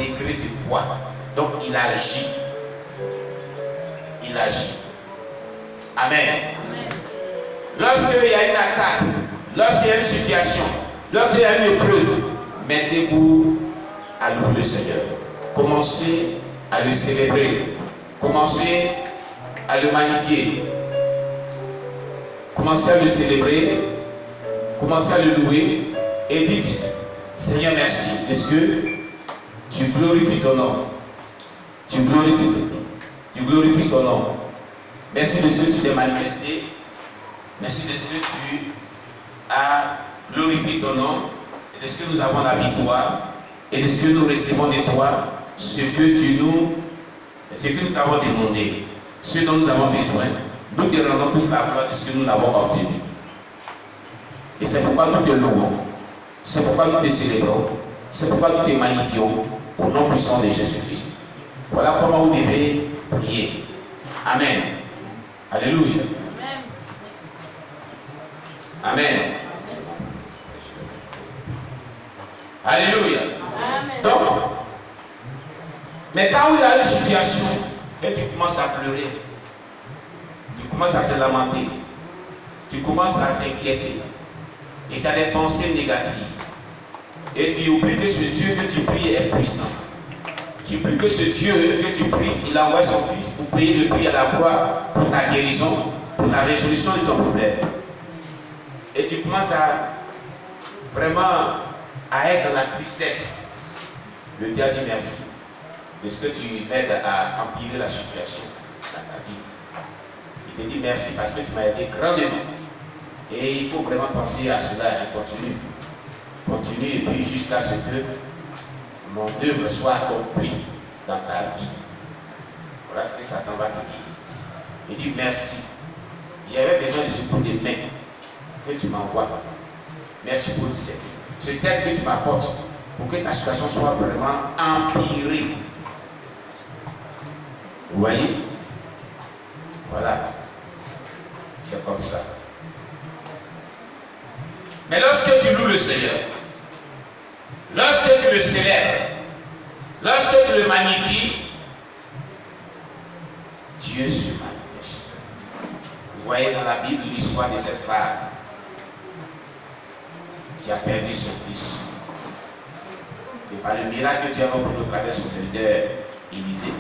degré de foi. Donc il agit. Il agit. Amen. Lorsqu'il y a une attaque, lorsqu'il y a une situation, lorsqu'il y a une épreuve, mettez-vous à louer le Seigneur. Commencez à le célébrer. Commencez à le magnifier. Commencez à le célébrer. Commencez à le louer. Et dites, Seigneur, merci. Est-ce que tu glorifies ton nom? Tu glorifies ton nom. Merci de ce que tu t'es manifesté. Merci de ce que tu as glorifié ton nom. Et de ce que nous avons la victoire. Et de ce que nous recevons de toi. Ce que nous avons demandé. Ce dont nous avons besoin. Nous te rendons toute la gloire de ce que nous avons obtenu. Et c'est pourquoi nous te louons. C'est pourquoi nous te célébrons. C'est pourquoi nous te magnifions au nom puissant de Jésus-Christ. Voilà comment vous devez prier. Amen. Alléluia. Amen. Alléluia. Amen. Donc, mais quand il y a une situation et tu commences à pleurer, tu commences à te lamenter, tu commences à t'inquiéter, et tu as des pensées négatives, et tu oublies que ce Dieu que tu pries est puissant. Tu pries que ce Dieu que tu pries, il a envoyé son Fils pour payer le prix à la croix pour ta guérison, pour la résolution de ton problème. Et tu commences à vraiment à être dans la tristesse. Le Dieu dit merci. De ce que tu m'aides à empirer la situation dans ta vie. Il te dit merci parce que tu m'as aidé grandement. Et il faut vraiment penser à cela. Continue. Continue et puis jusqu'à ce que mon œuvre soit accomplie dans ta vie. Voilà ce que Satan va te dire. Il dit merci. J'avais besoin de ce coup de main que tu m'envoies. Merci pour cette aide que tu m'apportes pour que ta situation soit vraiment empirée. Vous voyez? Voilà. C'est comme ça. Mais lorsque tu loues le Seigneur, lorsque tu le célèbres, lorsque tu le magnifies, Dieu se manifeste. Vous voyez dans la Bible l'histoire de cette femme qui a perdu son fils. Et par le miracle que Dieu a opéré au travers de son serviteur Élisée,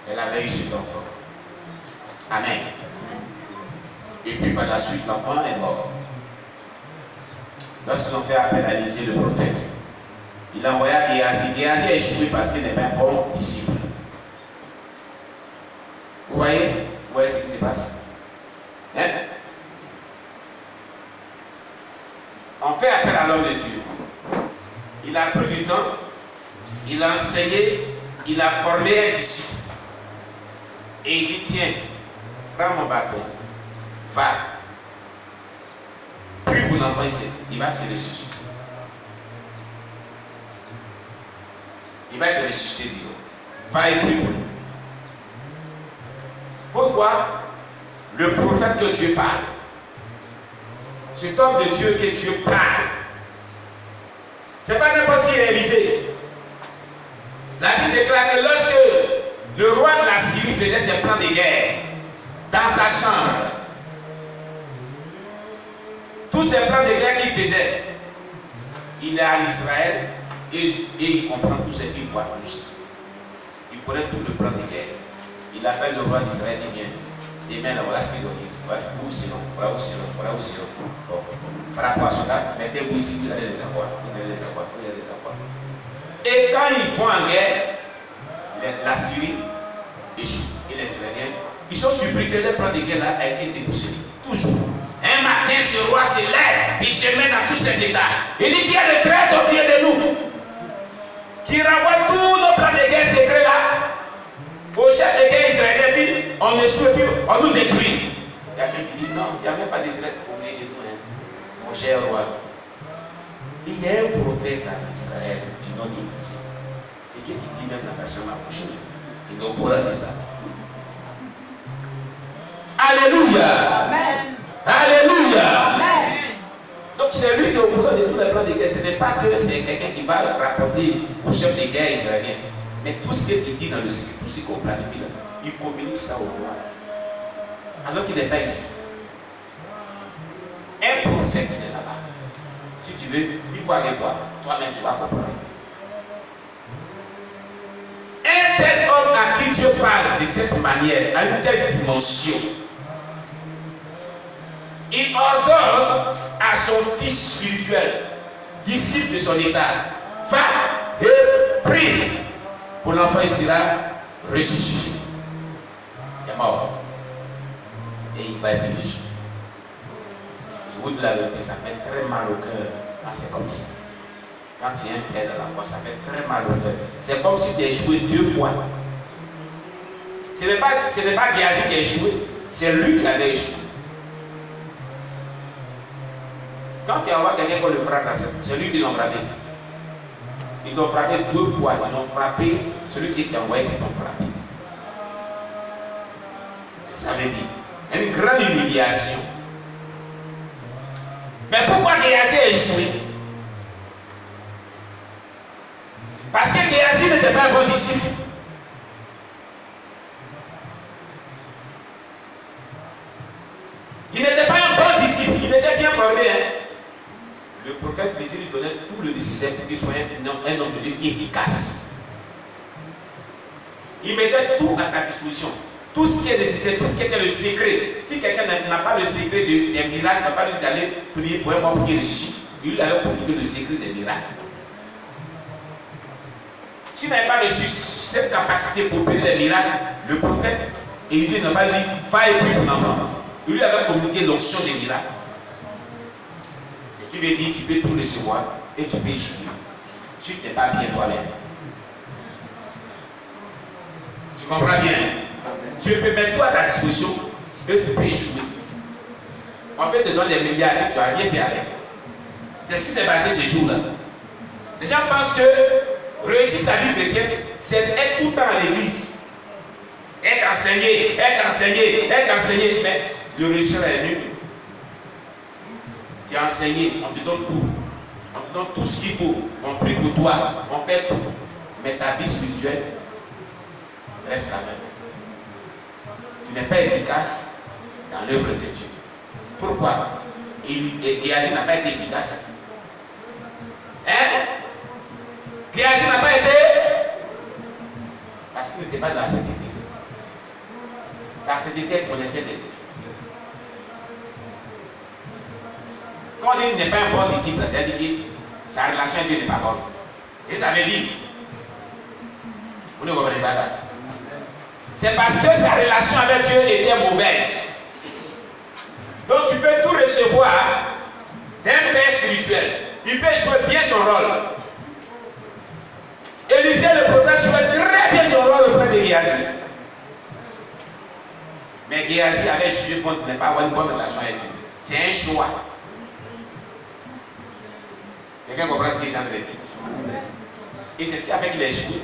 elle avait eu cet enfant. Amen. Et puis par la suite, l'enfant est mort. Lorsqu'ils ont fait appel à Élisée, le prophète, il a envoyé à Géasi. Géasi a échoué parce qu'il n'est pas un bon disciple. Vous voyez ce qui se passe? Hein? On fait appel à l'homme de Dieu. Il a pris du temps, il a enseigné, il a formé un disciple. Et il dit, tiens, prends mon bâton, va. Prie pour l'enfant ici, il va se ressusciter. Il va être ressuscité, disons. Va et prie pour lui. Pourquoi? Le prophète que Dieu parle. Cet homme de Dieu que Dieu parle. Ce n'est pas n'importe qui est Élisée. La Bible déclare que lorsque le roi de la Syrie faisait ses plans de guerre dans sa chambre, tous ces plans de guerre qu'il faisait, il est en Israël et il comprend tout ce qu'il voit tous. Il connaît tout le plan de guerre. Il appelle le roi d'Israël et vient. Demain, voilà ce qu'ils ont dit. Voici vous, sinon, voilà où sinon, voilà où sinon. Bon. Par rapport à cela, mettez-vous ici, vous allez les avoir. Vous allez les avoir, vous allez les avoir. Et quand ils vont en guerre, la Syrie échoue. Et les Israéliens, ils sont surpris que le plan de guerre là a été déboussolé. Toujours. Un matin, ce roi se lève, il se met dans tous ses états. Il dit qu'il y a des traîtres au milieu de nous qui renvoient tous nos plans de guerre secrets là au chef de guerre israélien, puis on échoue et puis on nous détruit. Il y a quelqu'un qui dit non, il n'y a même pas de traître au milieu de nous, hein, mon cher roi. Il y a un prophète en Israël du nom d'Élisée. C'est ce que tu dis même dans ta chambre à coucher. Il est au courant de ça. Alléluia. Amen. Alléluia. Amen. Donc c'est lui qui est au boulot de tous les plans de guerre. Ce n'est pas que c'est quelqu'un qui va rapporter au chef de guerre israélien. Mais tout ce que tu dis dans le secret, tout ce qu'on planifie là, il communique ça au roi. Alors qu'il n'est pas ici. Un prophète est là-bas. Si tu veux, il faut aller voir. Toi-même, tu vas comprendre. Un tel homme à qui Dieu parle de cette manière, à une telle dimension, il ordonne à son fils spirituel, disciple de son état, va et prie pour l'enfant, il sera ressuscité. Il est mort. Et il va être béni. Je vous dis la vérité, ça fait très mal au cœur quand c'est comme ça. Quand tu es un père de la foi, ça fait très mal au cœur. C'est comme si tu as échoué 2 fois. Ce n'est pas Géasi qui a échoué, c'est lui qui avait échoué. Quand tu envoies quelqu'un qu'on le frappe, c'est lui qui l'a frappé. Ils t'ont frappé 2 fois. Ils ont frappé celui qui t'a envoyé, ils t'ont frappé. Ça veut dire une grande humiliation. Mais pourquoi Géasi a échoué? Parce que Géasi n'était pas un bon disciple. Il n'était pas un bon disciple, il était bien formé. Le prophète Jésus lui donnait tout le nécessaire pour qu'il soit un homme de Dieu efficace. Il mettait tout à sa disposition. Tout ce qui est nécessaire, tout ce qui était le secret. Si quelqu'un n'a pas le secret des miracles, n'a pas lui d'aller prier pour un mois pour qu'il ressuscite, il lui avait profité le secret des miracles. S'il n'avait pas reçu cette capacité pour opérer les miracles, le prophète Élisée n'a pas dit va et prie pour l'enfant. Il lui avait communiqué l'onction des miracles. Ce qui veut dire que tu peux tout recevoir et tu peux échouer. Si tu n'es pas bien toi-même. Tu comprends bien? Tu peux mettre tout à ta disposition et tu peux échouer. On peut te donner des milliards et tu n'as rien fait avec. C'est ce qui s'est passé ce jour-là. Les gens pensent que réussir sa vie chrétienne, c'est être tout le temps à l'église. Être enseigné, être enseigné, être enseigné. Mais le résultat est nul. Tu es enseigné, on te donne tout. On te donne tout ce qu'il faut. On prie pour toi, on fait tout. Mais ta vie spirituelle reste la même. Tu n'es pas efficace dans l'œuvre de Dieu. Pourquoi? Géasi n'a pas été efficace. Hein? Géasi n'a pas été parce qu'il n'était pas dans la sainteté. Sa sainteté connaissait les difficultés. Quand on dit qu'il n'est pas un bon disciple, c'est-à-dire que sa relation avec Dieu n'est pas bonne. Et ça veut dire, vous ne comprenez pas ça? C'est parce que sa relation avec Dieu était mauvaise. Donc tu peux tout recevoir d'un père spirituel. Il peut jouer bien son rôle. Élisée le prophète jouait très bien son rôle auprès de Géasi. Mais Géasi avait jugé bon de ne pas avoir une bonne relation avec Dieu. C'est un choix. Quelqu'un comprend ce que j'ai en train de dire? Et c'est ce qui a fait qu'il a échoué.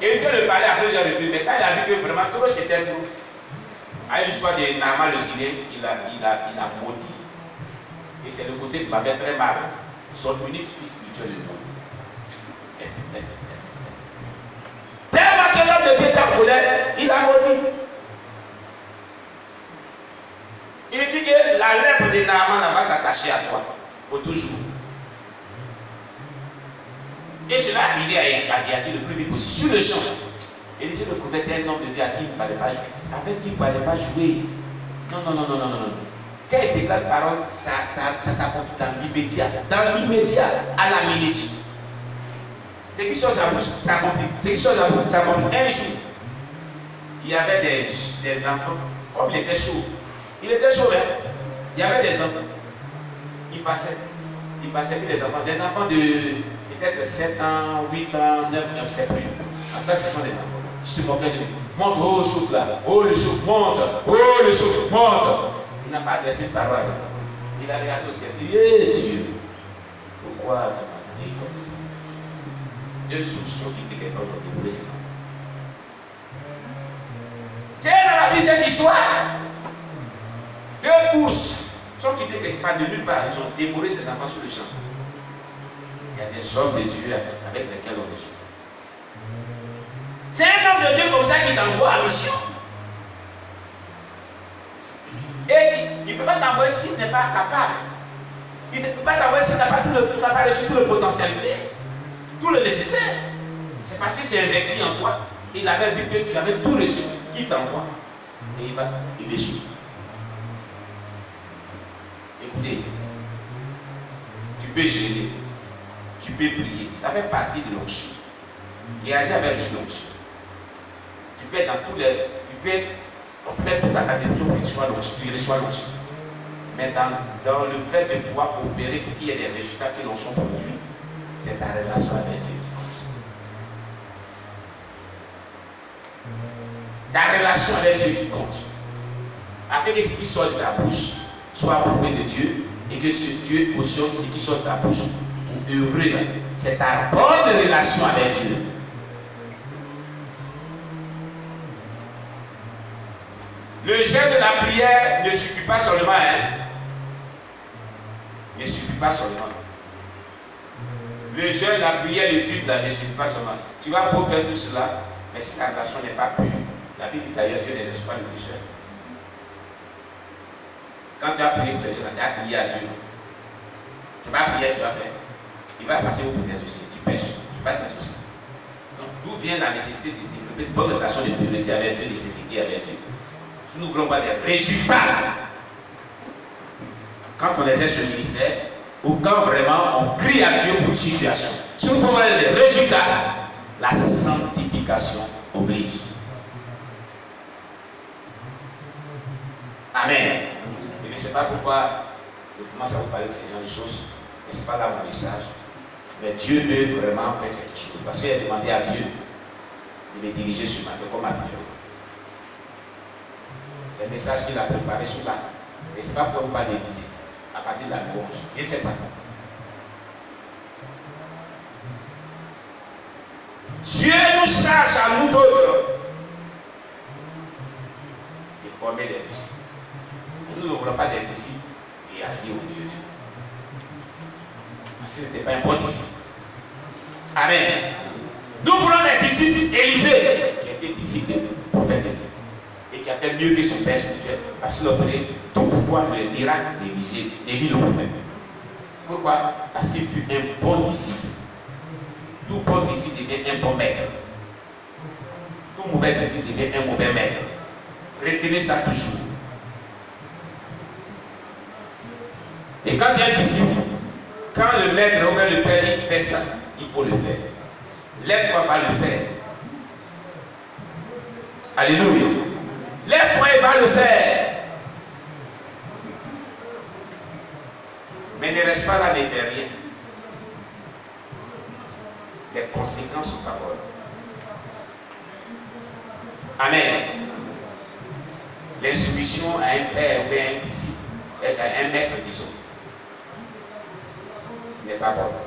Et il veut le parler à plusieurs reprises, mais quand il a vu que vraiment tout c'était trop, à l'histoire de Naaman le Syrien, il a maudit. Et c'est le côté qui m'avait très mal. Son unique fils spirituel le maudit. Tellement que l'homme de Dieu était en colère, il a maudit. Il dit que la lèpre de Naaman va s'attacher à toi pour toujours. Et cela arrivait à Géasi le plus vite possible. Sur le champ, Élisée le prophète est un homme de Dieu à qui il ne fallait pas jouer. Avec qui il ne fallait pas jouer. Non. Quand il déclare parole, ça s'accomplit dans l'immédiat. Dans l'immédiat, à la minute. C'est quelque chose à vous, ça accomplit. C'est quelque chose à vous, ça accomplit. Un jour, il y avait des enfants, comme il était chaud. Il était chaud, hein? Il y avait des enfants. Il passait puis des enfants de peut-être 7 ans, 8 ans, 9 ans, je ne sais plus. En tout cas, ce sont des enfants. Je suis moqué de lui. Monte, oh, le chauffe là. Oh, le chauffe, monte. Oh, le chauffe, monte. Il n'a pas adressé une parole à ses enfants. Il a regardé au ciel. Il dit, hé Dieu, pourquoi tu m'as créé comme ça? Deux solutions qui étaient capables de dérouler ses enfants. Tiens, dans la vie, cette histoire. Deux ours sont quittés quelque part de nulle part. Ils ont dévoré ses enfants sur le champ. Il y a des hommes de Dieu avec lesquels on échange. C'est un homme de Dieu comme ça qui t'envoie en mission. Et il ne peut pas t'envoyer si tu n'es pas capable. Il ne peut pas t'envoyer si tu n'as pas reçu toute la potentialité, tout le nécessaire. C'est parce qu'il s'est investi en toi. Il avait vu que tu avais tout reçu. Il t'envoie. Et il échoue. Écoutez, tu peux gêner, tu peux prier. Ça fait partie de l'onction. Géasi avait reçu l'onction. Tu peux être dans tous les. On peut mettre toute ta catégorie pour que tu reçois l'onction. Mais dans le fait de pouvoir opérer pour qu'il y ait des résultats que l'onction produit, c'est ta relation avec Dieu qui compte. Ta relation avec Dieu qui compte. Afin que ce qui sort de ta bouche soit approuvé de Dieu et que Dieu cautionne ce qui sort de ta bouche pour œuvrer. C'est ta bonne relation avec Dieu. Le jeûne de la prière ne suffit pas seulement. Ne suffit pas seulement. Le jeûne, la prière, l'étude là, ne suffit pas seulement. Tu vas pouvoir faire tout cela, mais si ta relation n'est pas pure, la Bible dit d'ailleurs Dieu n'exerce pas le péché. Quand tu as prié pour les jeunes, tu as crié à Dieu. Ce n'est pas prière que tu vas faire. Il va passer au bout des soucis. Tu pêches, il va t'associer. Donc, d'où vient la nécessité de développer une bonne relation de priorité avec Dieu, de sécurité avec Dieu. Si nous voulons voir des résultats, quand on exerce le ministère, ou quand vraiment on crie à Dieu pour une situation, si nous voulons voir des résultats, la sanctification oblige. Amen. Je ne sais pas pourquoi je commence à vous parler de ces genre de choses, mais ce n'est pas là mon message. Mais Dieu veut vraiment faire quelque chose. Parce qu'il a demandé à Dieu de me diriger ce matin comme habituellement. Les messages qu'il a préparés sont là. Mais ce n'est pas pour nous parler d'église. À partir de la louange. Je ne sais pas. Dieu nous charge à nous d'autres de former des disciples. Nous ne voulons pas des disciples qui assis au milieu de nous. Parce que ce n'était pas un bon disciple. Amen. Nous voulons des disciples. Élisée, qui était disciple du prophète et qui a fait mieux que son père spirituel, parce qu'il a donné tout pouvoir, le miracle d'Élisée, d'Élie le prophète. Pourquoi? Parce qu'il fut un bon disciple. Tout bon disciple devient un bon maître. Tout mauvais disciple devient un mauvais maître. Retenez ça toujours. Et quand il y a un disciple, quand le maître ou le père dit fais ça, il faut le faire. Lève-toi, va le faire. Alléluia. Lève-toi et va le faire. Mais ne reste pas là, ne fais rien. Les conséquences sont favorables. Amen. L'insoumission à un père ou à un disciple, à un maître, disons, n'est pas bonne.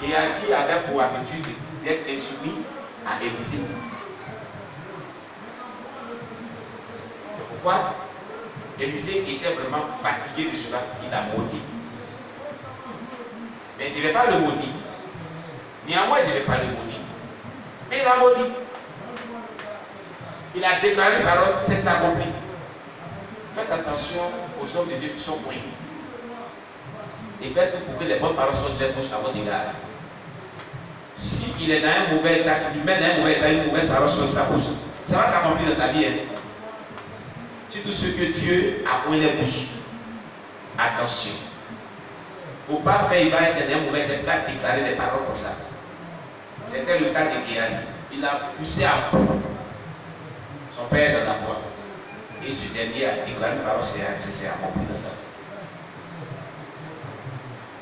Géasi avait pour habitude d'être insoumis à Élisée. C'est pourquoi Élisée était vraiment fatigué de cela. Il a maudit. Mais il ne devait pas le maudire. Néanmoins, il ne devait pas le maudire. Mais il a maudit. Il a déclaré parole, c'est accompli. Faites attention aux hommes de Dieu qui sont loin. Et faites tout pour que les bonnes paroles sortent de leur bouche à votre égard. S'il est dans un mauvais état, qu'il met dans un mauvais état, une mauvaise parole sur sa bouche, ça va s'accomplir dans ta vie. C'est tout ce que Dieu a oint les bouches. Attention. Il ne faut pas faire, il va être dans un mauvais état, déclarer des paroles comme ça. C'était le cas de Géasi. Il a poussé à son père dans la voie. Et ce dernier a déclaré une parole, c'est accompli dans ça.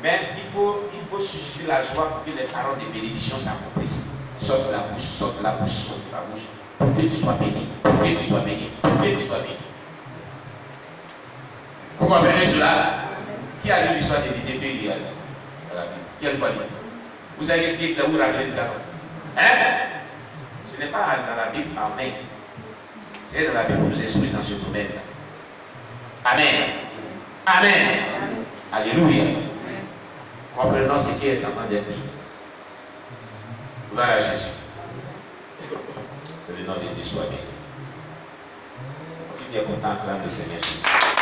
Mais il faut susciter la joie pour que les paroles de bénédiction s'accomplissent. Sorte de la bouche, sorte de la bouche, sorte de la bouche. Pour que tu sois béni, pour que tu sois béni, pour que tu sois béni. Vous comprenez cela? Qui a lu l'histoire d'Élisée et Élias dans la Bible? Qui a lu quoi? Vous avez expliqué là où ramener les attentes? Hein? Ce n'est pas dans la Bible en main. C'est dans la Bible pour nous instruire dans ce domaine-là. Amen. Amen. Alléluia. Comprenons ce qui est en train d'être dit. Gloire à Jésus. Que le nom de Dieu soit béni. Qui est content, acclame le Seigneur Jésus.